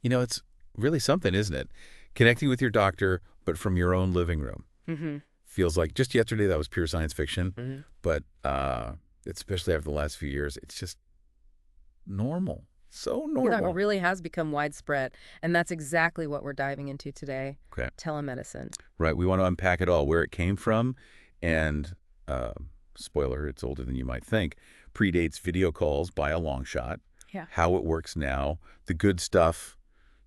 It's really something, isn't it? Connecting with your doctor, but from your own living room. Hmm. Feels like just yesterday that was pure science fiction, Hmm. but especially after the last few years, it's just normal. So Yeah, it normal. really has become widespread. And that's exactly what we're diving into today, Okay. telemedicine. Right. We want to unpack it all, where it came from, and uh, spoiler, it's older than you might think, predates video calls by a long shot, Yeah. how it works now, the good stuff,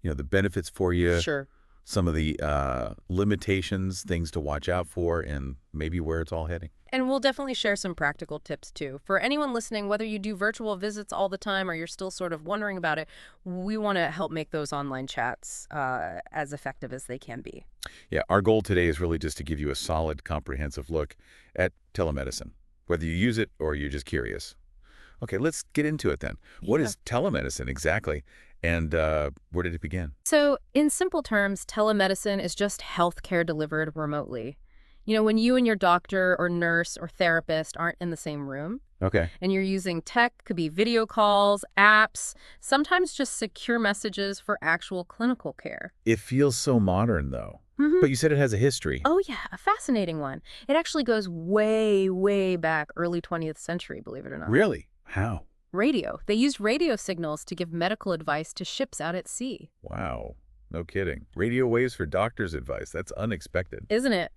the benefits for you, Sure. some of the limitations, things to watch out for, and maybe where it's all heading. And we'll definitely share some practical tips too. For anyone listening, whether you do virtual visits all the time or you're still sort of wondering about it, we want to help make those online chats as effective as they can be. Yeah, our goal today is really just to give you a solid, comprehensive look at telemedicine, whether you use it or you're just curious. Okay, let's get into it then. What Yeah. is telemedicine exactly, and where did it begin? So, in simple terms, telemedicine is just healthcare delivered remotely. When you and your doctor or nurse or therapist aren't in the same room Okay. and you're using tech, could be video calls, apps, sometimes just secure messages for actual clinical care. It feels so modern, though. Hmm. But you said it has a history. Oh, yeah, a fascinating one. It actually goes way, way back, early 20th century, believe it or not. Really? How? Radio. They used radio signals to give medical advice to ships out at sea. Wow. No kidding. Radio waves for doctor's advice. That's unexpected. Isn't it?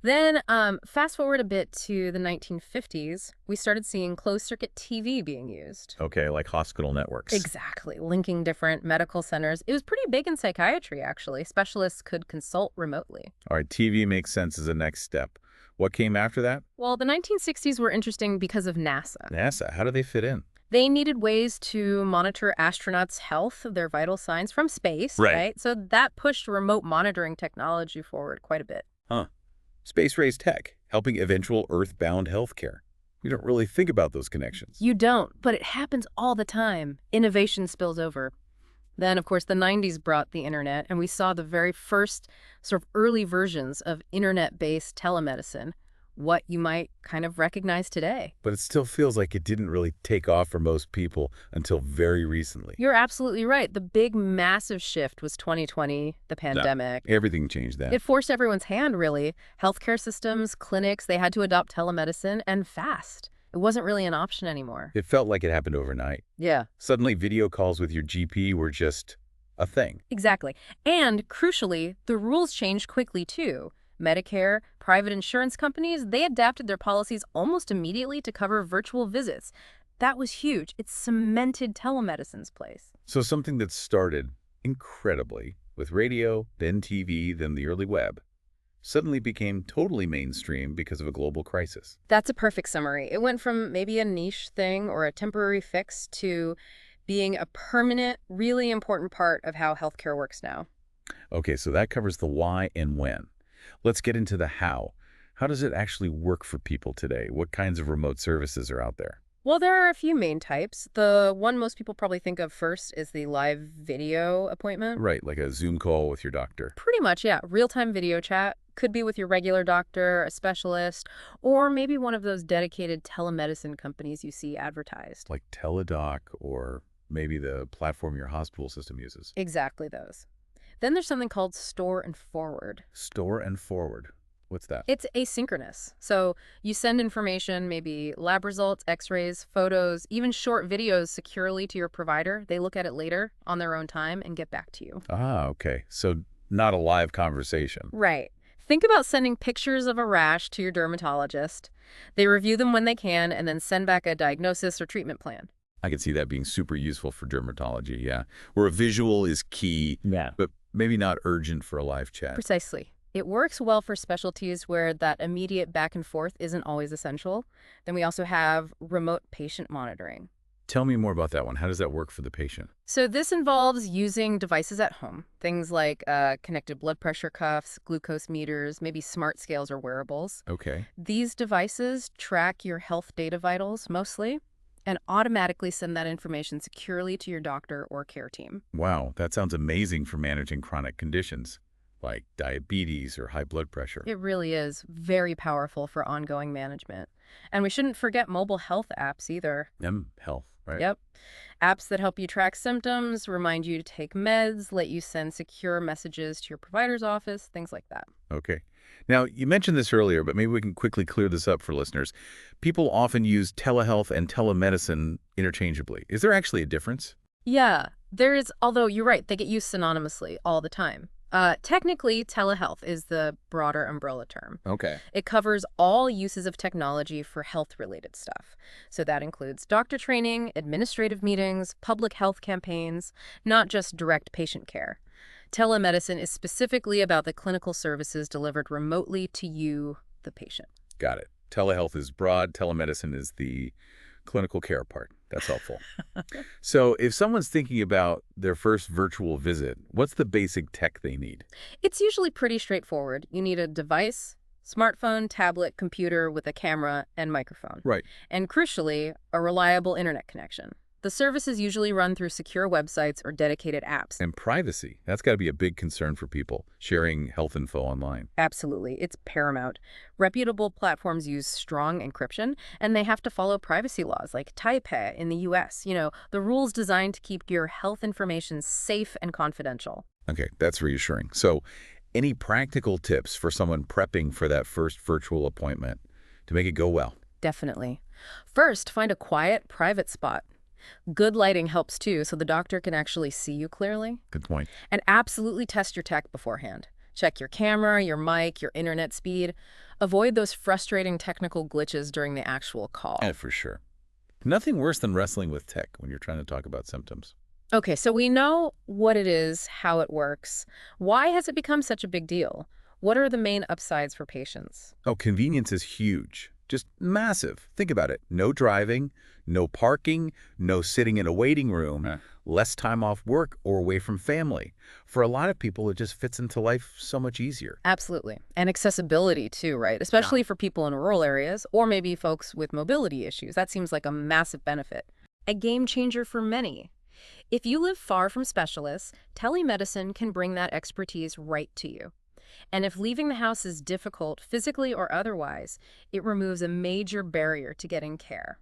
Then, fast forward a bit to the 1950s, we started seeing closed-circuit TV being used. Okay, like hospital networks. Exactly, linking different medical centers. It was pretty big in psychiatry, actually. Specialists could consult remotely. All right, TV makes sense as a next step. What came after that? Well, the 1960s were interesting because of NASA. NASA. How do they fit in? They needed ways to monitor astronauts' health, their vital signs from space, Right. right? So that pushed remote monitoring technology forward quite a bit. Huh. Space-raised tech, helping eventual Earth-bound healthcare. We don't really think about those connections. You don't, but it happens all the time. Innovation spills over. Then, of course, the 90s brought the internet, and we saw the very first sort of early versions of internet-based telemedicine, what you might kind of recognize today. But it still feels like it didn't really take off for most people until very recently. You're absolutely right. The big, massive shift was 2020, the pandemic. Everything changed then. It forced everyone's hand, really. Healthcare systems, clinics, they had to adopt telemedicine, and fast. It wasn't really an option anymore. It felt like it happened overnight. Yeah, Suddenly, video calls with your GP were just a thing. exactly. And crucially, the rules changed quickly, too. Medicare, private insurance companies, they adapted their policies almost immediately to cover virtual visits. That was huge. It cemented telemedicine's place. So something that started incredibly with radio, then TV, then the early web, suddenly became totally mainstream because of a global crisis. That's a perfect summary. It went from maybe a niche thing or a temporary fix to being a permanent, really important part of how healthcare works now. Okay, so that covers the why and when. Let's get into the how. How does it actually work for people today? What kinds of remote services are out there? Well, there are a few main types. The one most people probably think of first is the live video appointment. Right, like a Zoom call with your doctor. Pretty much, yeah. Real-time video chat. Could be with your regular doctor, a specialist, or maybe one of those dedicated telemedicine companies you see advertised. Like Teladoc or maybe the platform your hospital system uses. Exactly those. Then there's something called store and forward. Store and forward. What's that? It's asynchronous. So you send information, maybe lab results, x-rays, photos, even short videos securely to your provider. They look at it later on their own time and get back to you. Ah, okay. So not a live conversation. Right. Think about sending pictures of a rash to your dermatologist. They review them when they can and then send back a diagnosis or treatment plan. I can see that being super useful for dermatology, yeah. Where a visual is key, Yeah. but maybe not urgent for a live chat. Precisely. It works well for specialties where that immediate back and forth isn't always essential. Then we also have remote patient monitoring. Tell me more about that one. How does that work for the patient? So this involves using devices at home, things like connected blood pressure cuffs, glucose meters, maybe smart scales or wearables. Okay. These devices track your health data vitals mostly and automatically send that information securely to your doctor or care team. Wow, that sounds amazing for managing chronic conditions like diabetes or high blood pressure. It really is very powerful for ongoing management. And we shouldn't forget mobile health apps either. Health, right? Yep. Apps that help you track symptoms, remind you to take meds, let you send secure messages to your provider's office, things like that. Okay. Now, you mentioned this earlier, but maybe we can quickly clear this up for listeners. People often use telehealth and telemedicine interchangeably. Is there actually a difference? Yeah, there is, although you're right, they get used synonymously all the time. Technically, telehealth is the broader umbrella term. Okay. It covers all uses of technology for health-related stuff. So that includes doctor training, administrative meetings, public health campaigns, not just direct patient care. Telemedicine is specifically about the clinical services delivered remotely to you, the patient. Got it. Telehealth is broad. Telemedicine is the clinical care part. That's helpful. So if someone's thinking about their first virtual visit, what's the basic tech they need? It's usually pretty straightforward. You need a device, smartphone, tablet, computer with a camera and microphone. Right. And crucially, a reliable internet connection. The service is usually run through secure websites or dedicated apps. And privacy. That's got to be a big concern for people, sharing health info online. Absolutely. It's paramount. Reputable platforms use strong encryption, and they have to follow privacy laws like Taipei in the US. The rules designed to keep your health information safe and confidential. Okay, that's reassuring. So any practical tips for someone prepping for that first virtual appointment to make it go well? Definitely. First, find a quiet, private spot. Good lighting helps too, so the doctor can actually see you clearly. Good point. And absolutely test your tech beforehand. Check your camera, your mic, your internet speed. Avoid those frustrating technical glitches during the actual call. Yeah, for sure. Nothing worse than wrestling with tech when you're trying to talk about symptoms. Okay, so we know what it is, how it works. Why has it become such a big deal? What are the main upsides for patients? Oh, convenience is huge. Just massive. Think about it. No driving, no parking, no sitting in a waiting room, less time off work or away from family. For a lot of people, it just fits into life so much easier. Absolutely. And accessibility too, right? Especially for people in rural areas or maybe folks with mobility issues. That seems like a massive benefit. A game changer for many. If you live far from specialists, telemedicine can bring that expertise right to you. And if leaving the house is difficult, physically or otherwise, it removes a major barrier to getting care.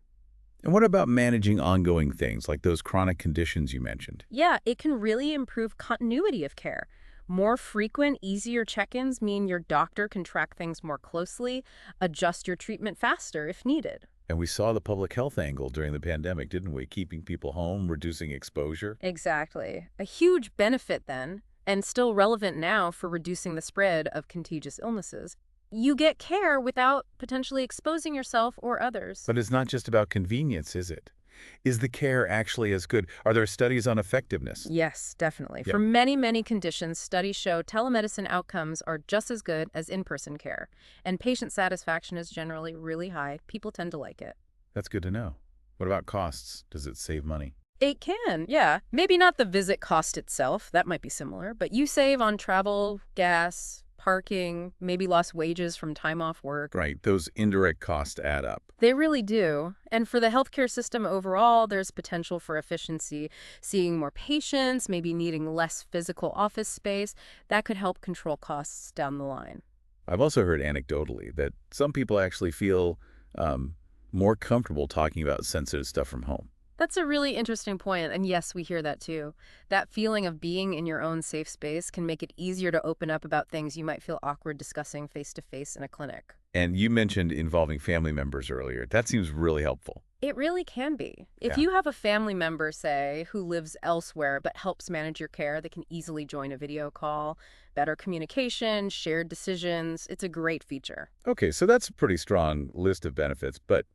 And what about managing ongoing things like those chronic conditions you mentioned? Yeah, it can really improve continuity of care. More frequent, easier check-ins mean your doctor can track things more closely, adjust your treatment faster if needed. And we saw the public health angle during the pandemic, didn't we? Keeping people home, reducing exposure. Exactly. A huge benefit then, and still relevant now for reducing the spread of contagious illnesses. You get care without potentially exposing yourself or others. But it's not just about convenience, is it? Is the care actually as good? Are there studies on effectiveness? Yes, definitely. Yep. For many, many conditions, studies show telemedicine outcomes are just as good as in-person care. And patient satisfaction is generally really high. People tend to like it. That's good to know. What about costs? Does it save money? It can, yeah. Maybe not the visit cost itself. That might be similar. But you save on travel, gas, parking, maybe lost wages from time off work. Right. Those indirect costs add up. They really do. And for the healthcare system overall, there's potential for efficiency. Seeing more patients, maybe needing less physical office space, that could help control costs down the line. I've also heard anecdotally that some people actually feel more comfortable talking about sensitive stuff from home. That's a really interesting point, and yes, we hear that too. That feeling of being in your own safe space can make it easier to open up about things you might feel awkward discussing face-to-face in a clinic. And you mentioned involving family members earlier. That seems really helpful. It really can be. If Yeah. you have a family member, say, who lives elsewhere but helps manage your care, they can easily join a video call. Better communication, shared decisions, it's a great feature. Okay, so that's a pretty strong list of benefits, but,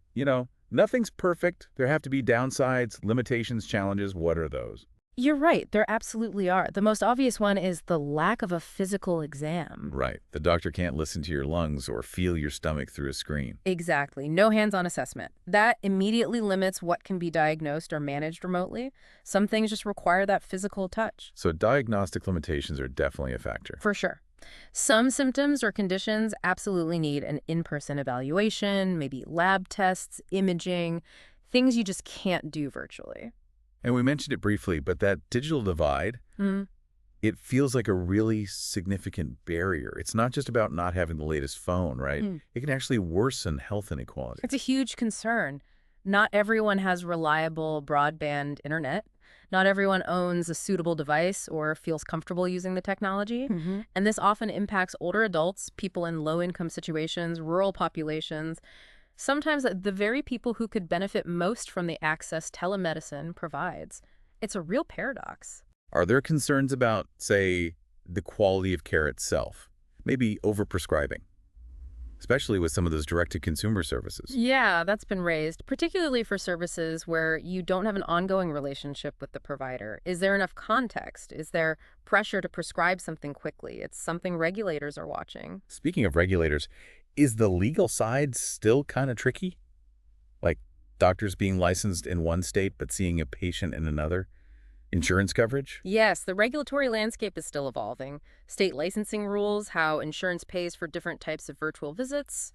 nothing's perfect. There have to be downsides, limitations, challenges. What are those? You're right, there absolutely are. The most obvious one is the lack of a physical exam. Right. The doctor can't listen to your lungs or feel your stomach through a screen. Exactly. No hands-on assessment. That immediately limits what can be diagnosed or managed remotely. Some things just require that physical touch. So diagnostic limitations are definitely a factor. For sure. Some symptoms or conditions absolutely need an in-person evaluation, maybe lab tests, imaging, things you just can't do virtually. And we mentioned it briefly, but that digital divide, It feels like a really significant barrier. It's not just about not having the latest phone, right? Mm. It can actually worsen health It's a inequalities. huge concern. Not everyone has reliable broadband internet. Not everyone owns a suitable device or feels comfortable using the technology. And this often impacts older adults, people in low-income situations, rural populations, sometimes the very people who could benefit most from the access telemedicine provides. It's a real paradox. Are there concerns about, say, the quality of care itself? Maybe overprescribing, especially with some of those direct-to-consumer services. Yeah, that's been raised, particularly for services where you don't have an ongoing relationship with the provider. Is there enough context? Is there pressure to prescribe something quickly? It's something regulators are watching. Speaking of regulators, is the legal side still kind of tricky? Like doctors being licensed in one state but seeing a patient in another? Insurance coverage? Yes, the regulatory landscape is still evolving. State licensing rules, how insurance pays for different types of virtual visits.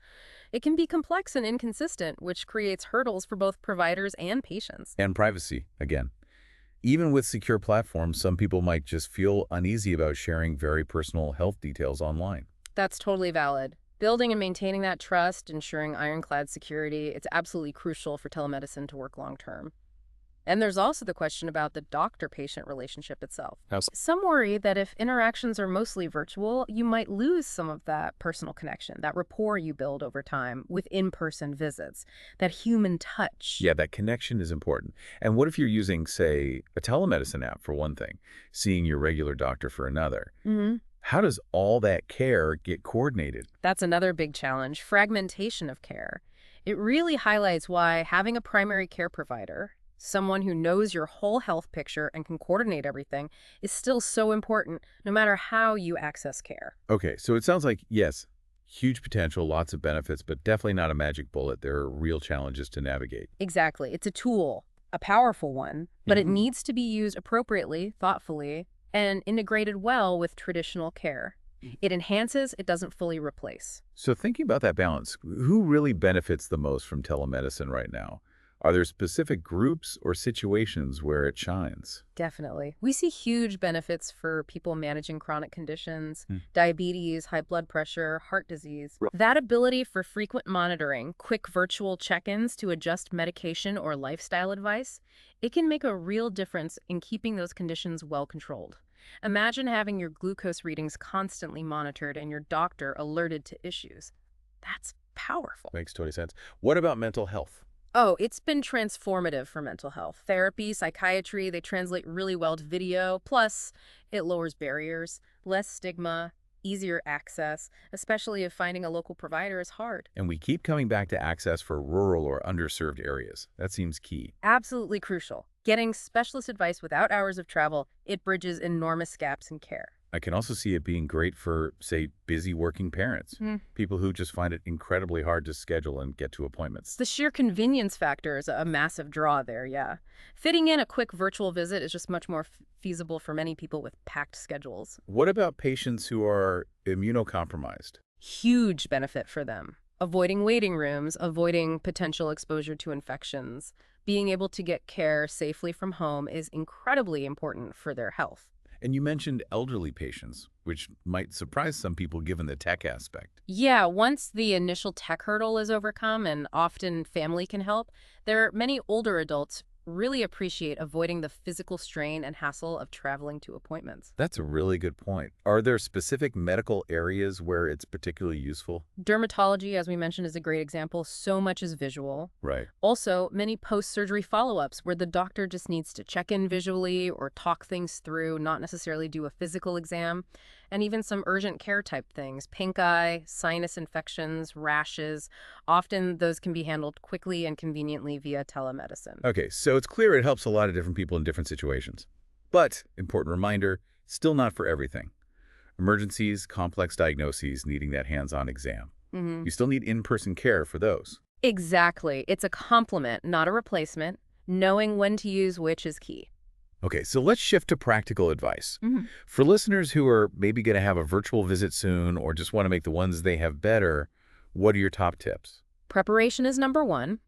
It can be complex and inconsistent, which creates hurdles for both providers and patients. And privacy, again. Even with secure platforms, some people might just feel uneasy about sharing very personal health details online. That's totally valid. Building and maintaining that trust, ensuring ironclad security, it's absolutely crucial for telemedicine to work long term. And there's also the question about the doctor-patient relationship itself. How's Some worry that if interactions are mostly virtual, you might lose some of that personal connection, that rapport you build over time with in-person visits, that human touch. Yeah, that connection is important. And what if you're using, say, a telemedicine app for one thing, seeing your regular doctor for another? hmm How does all that care get coordinated? That's another big challenge, fragmentation of care. It really highlights why having a primary care provider, someone who knows your whole health picture and can coordinate everything, is still so important no matter how you access care. Okay, so it sounds like, yes, huge potential, lots of benefits, but definitely not a magic bullet. There are real challenges to navigate. Exactly. It's a tool, a powerful one, but it Mhm. needs to be used appropriately, thoughtfully, and integrated well with traditional care. It enhances, it doesn't fully replace. So thinking about that balance, who really benefits the most from telemedicine right now? Are there specific groups or situations where it shines? Definitely. We see huge benefits for people managing chronic conditions, Hmm. diabetes, high blood pressure, heart disease. Right. That ability for frequent monitoring, quick virtual check-ins to adjust medication or lifestyle advice, it can make a real difference in keeping those conditions well controlled. Imagine having your glucose readings constantly monitored and your doctor alerted to issues. That's powerful. Makes total sense. What about mental health? Oh, it's been transformative for mental health. Therapy, psychiatry, they translate really well to video. Plus, it lowers barriers, less stigma, easier access, especially if finding a local provider is hard. And we keep coming back to access for rural or underserved areas. That seems key. Absolutely crucial. Getting specialist advice without hours of travel, it bridges enormous gaps in care. I can also see it being great for, say, busy working parents, Hmm. people who just find it incredibly hard to schedule and get to appointments. The sheer convenience factor is a massive draw there, yeah. Fitting in a quick virtual visit is just much more feasible for many people with packed schedules. What about patients who are immunocompromised? Huge benefit for them. Avoiding waiting rooms, avoiding potential exposure to infections, being able to get care safely from home is incredibly important for their health. And you mentioned elderly patients, which might surprise some people given the tech aspect. Yeah, once the initial tech hurdle is overcome, and often family can help, there are many older adults really appreciate avoiding the physical strain and hassle of traveling to appointments. That's a really good point. Are there specific medical areas where it's particularly useful? Dermatology, as we mentioned, is a great example. So much is visual. Right. Also, many post-surgery follow-ups where the doctor just needs to check in visually or talk things through, not necessarily do a physical exam. And even some urgent care type things, pink eye, sinus infections, rashes. Often those can be handled quickly and conveniently via telemedicine. Okay, so it's clear it helps a lot of different people in different situations. But, important reminder, still not for everything. Emergencies, complex diagnoses needing that hands-on exam. hmm You still need in-person care for those. Exactly. It's a complement, not a replacement. Knowing when to use which is key. Okay, so let's shift to practical advice. Mhm. For listeners who are maybe going to have a virtual visit soon or just want to make the ones they have better, what are your top tips? Preparation is number one.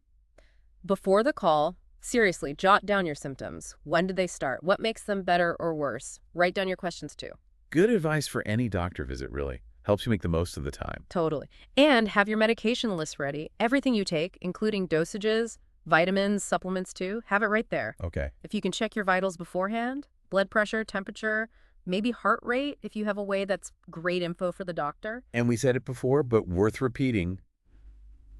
Before the call, Seriously, jot down your symptoms. When did they start? What makes them better or worse? Write down your questions too. Good advice for any doctor visit, really. Helps you make the most of the time. Totally. And have your medication list ready. Everything you take, including dosages, vitamins, supplements too, have it right there. Okay. If you can check your vitals beforehand, blood pressure, temperature, maybe heart rate, if you have a way, that's great info for the doctor. And we said it before, but worth repeating.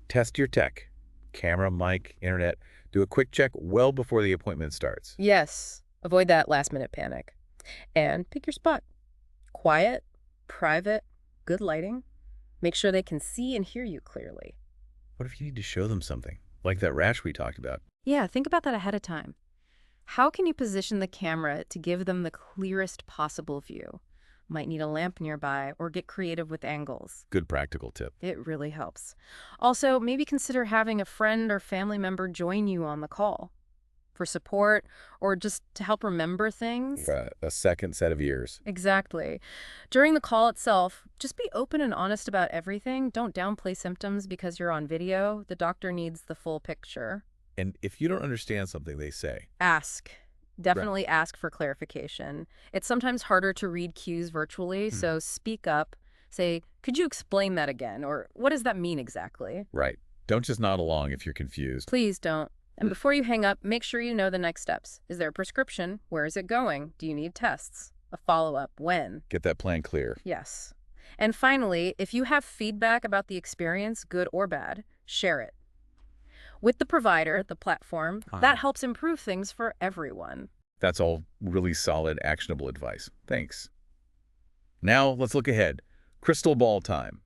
Test your tech. Camera, mic, internet. Do a quick check well before the appointment starts. Yes. Avoid that last-minute panic. And pick your spot. Quiet, private, good lighting. Make sure they can see and hear you clearly. What if you need to show them something? Like that rash we talked about. Yeah, think about that ahead of time. How can you position the camera to give them the clearest possible view? Might need a lamp nearby or get creative with angles. Good practical tip. It really helps. Also, maybe consider having a friend or family member join you on the call for support or just to help remember things. A second set of ears. Exactly. During the call itself, just be open and honest about everything. Don't downplay symptoms because you're on video. The doctor needs the full picture. And if you don't understand something they say, Ask. Definitely ask for clarification. It's sometimes harder to read cues virtually, so speak up. Say, could you explain that again? Or what does that mean exactly? right. Don't just nod along if you're confused. Please don't. And before you hang up, make sure you know the next steps. Is there a prescription? Where is it going? Do you need tests? A follow-up? When? Get that plan clear. Yes. And finally, if you have feedback about the experience, good or bad, share it. With the provider, the platform, that helps improve things for everyone. That's all really solid, actionable advice. Thanks. Now, let's look ahead. Crystal ball time.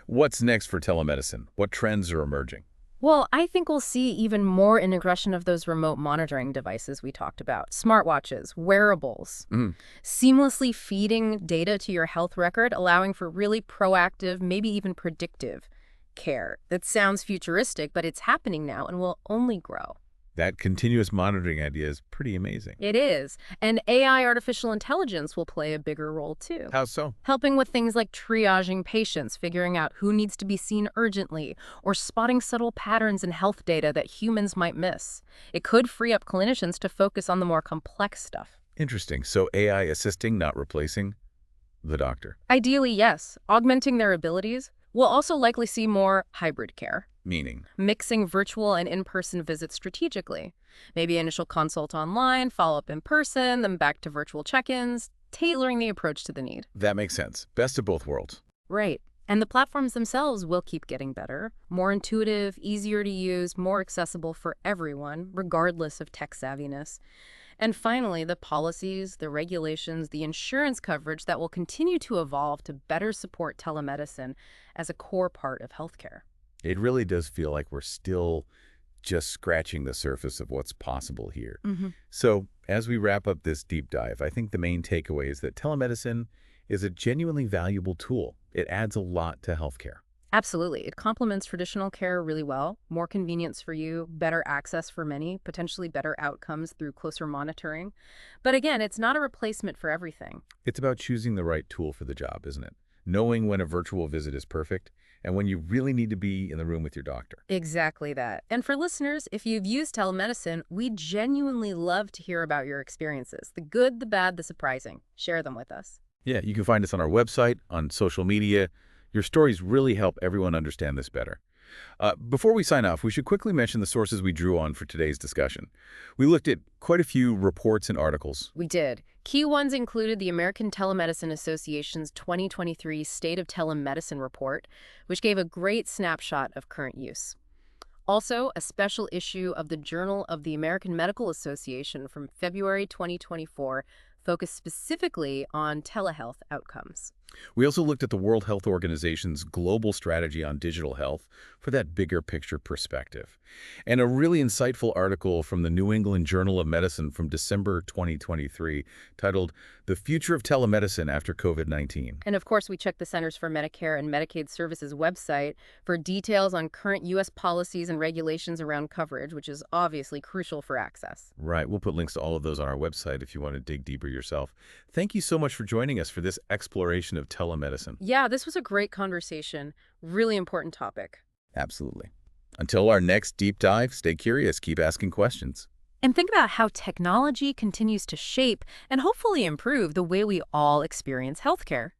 What's next for telemedicine? What trends are emerging? Well, I think we'll see even more integration of those remote monitoring devices we talked about. Smartwatches, wearables, seamlessly feeding data to your health record, allowing for really proactive, maybe even predictive care. That sounds futuristic, but it's happening now and will only grow. That continuous monitoring idea is pretty amazing. It is. And AI, artificial intelligence, will play a bigger role too. How so? Helping with things like triaging patients, figuring out who needs to be seen urgently, or spotting subtle patterns in health data that humans might miss. It could free up clinicians to focus on the more complex stuff. Interesting. So AI assisting, not replacing the doctor. Ideally, yes. Augmenting their abilities. We'll also likely see more hybrid care, Meaning? mixing virtual and in-person visits strategically. Maybe initial consult online, follow-up in person, then back to virtual check-ins, tailoring the approach to the need. That makes sense. Best of both worlds. Right. And the platforms themselves will keep getting better, more intuitive, easier to use, more accessible for everyone, regardless of tech savviness. And finally, the policies, the regulations, the insurance coverage that will continue to evolve to better support telemedicine as a core part of healthcare. It really does feel like we're still just scratching the surface of what's possible here. So as we wrap up this deep dive, I think the main takeaway is that telemedicine is a genuinely valuable tool. It adds a lot to healthcare. Absolutely. It complements traditional care really well. More convenience for you, better access for many, potentially better outcomes through closer monitoring. But again, it's not a replacement for everything. It's about choosing the right tool for the job, isn't it? Knowing when a virtual visit is perfect and when you really need to be in the room with your doctor. Exactly that. And for listeners, if you've used telemedicine, we genuinely love to hear about your experiences. The good, the bad, the surprising. Share them with us. Yeah, you can find us on our website, on social media. Your stories really help everyone understand this better. Before we sign off, we should quickly mention the sources we drew on for today's discussion. We looked at quite a few reports and articles. We did. Key ones included the American Telemedicine Association's 2023 State of Telemedicine report, which gave a great snapshot of current use. Also, a special issue of the Journal of the American Medical Association from February 2024 focused specifically on telehealth outcomes. We also looked at the World Health Organization's global strategy on digital health for that bigger picture perspective. And a really insightful article from the New England Journal of Medicine from December 2023 titled The Future of Telemedicine After COVID-19. And of course, we checked the Centers for Medicare and Medicaid Services website for details on current U.S. policies and regulations around coverage, which is obviously crucial for access. Right. We'll put links to all of those on our website if you want to dig deeper yourself. Thank you so much for joining us for this exploration of telemedicine. Yeah, this was a great conversation. Really important topic. Absolutely. Until our next deep dive, stay curious, keep asking questions. And think about how technology continues to shape and hopefully improve the way we all experience healthcare.